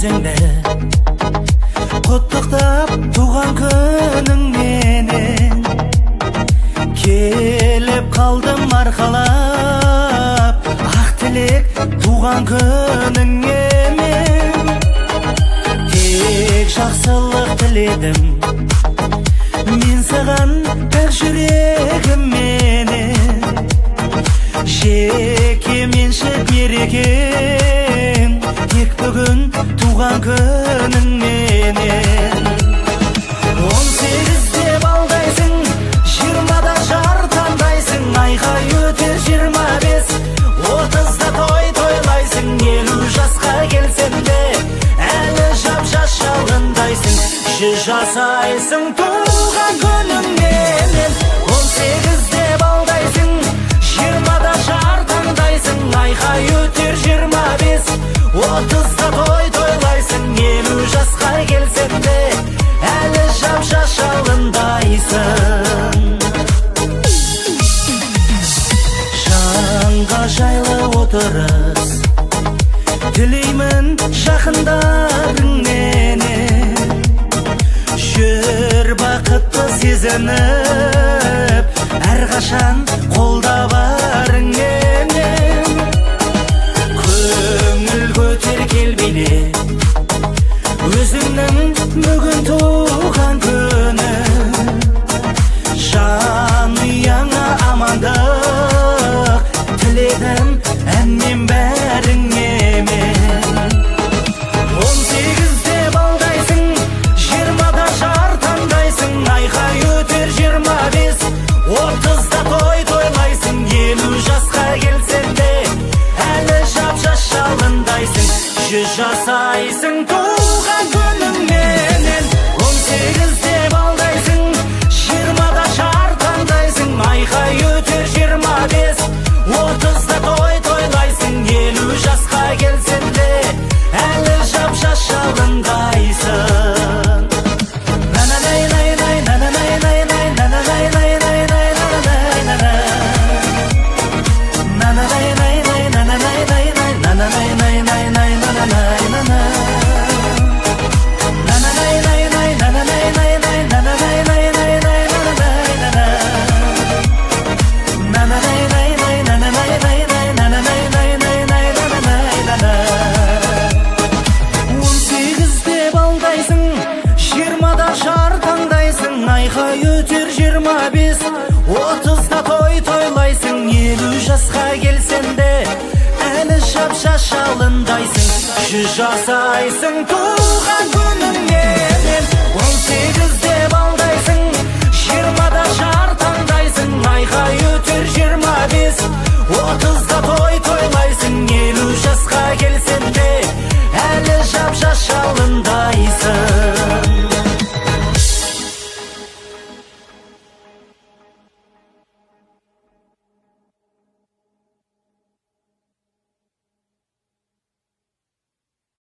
өзіңді құттықтап туған күніңменен. Келіп қалдым арқалап ақ тілек туған күніңе мен. Тек жақсылық тіледім мен саған бір жүрегімменен. Жеке меншік мерекем тек бүгін туған күніңменен. 18-де балдайсың, 20-да жар таңдайсың, айқай өтер 25, 30-да той тойлайсың. 50 жасқа келсең де әлі жап-жас жалындайсың. 100 жасайсың туған күніңменен. 18-де балдайсың, 20-да жар таңдайсың, айқай өтер 25, 30-да той тойлайсың. 50 жасқа келсең де әлі жап-жас жалындайсың. Жанға жайлы отырыс тілеймін жақындарыңменен. Жүр бақытты сезініп әрқашан қолда барыңменен. Көңіл көтер келбейле өзіңнің бүгін туған күні. Жанұяңа амандық тіледім әнмен бәріңе мен. 18-де балдайсың, 20-да жар таңдайсың, айқай өтер 25, 30-да той тойлайсың. 50 жасқа келсең де әлі жап-жас жалындайсың. 100 жасайсың туған күніңменен. 18-де балдайсың, 20-да жар таңдайсың, айқай өтер 25, 30-да той тойлайсың. 50 жасқа келсең де әлі жап-жас жалындайсың. Айқай өтер 25, 30-да той тойлайсың. 50 жасқа келсең де әлі жап-жас жалындайсың. 100 жасайсың туған күніңменен. 18-де балдайсың, 20-да жар таңдайсың, айқай өтер 25, 30-да той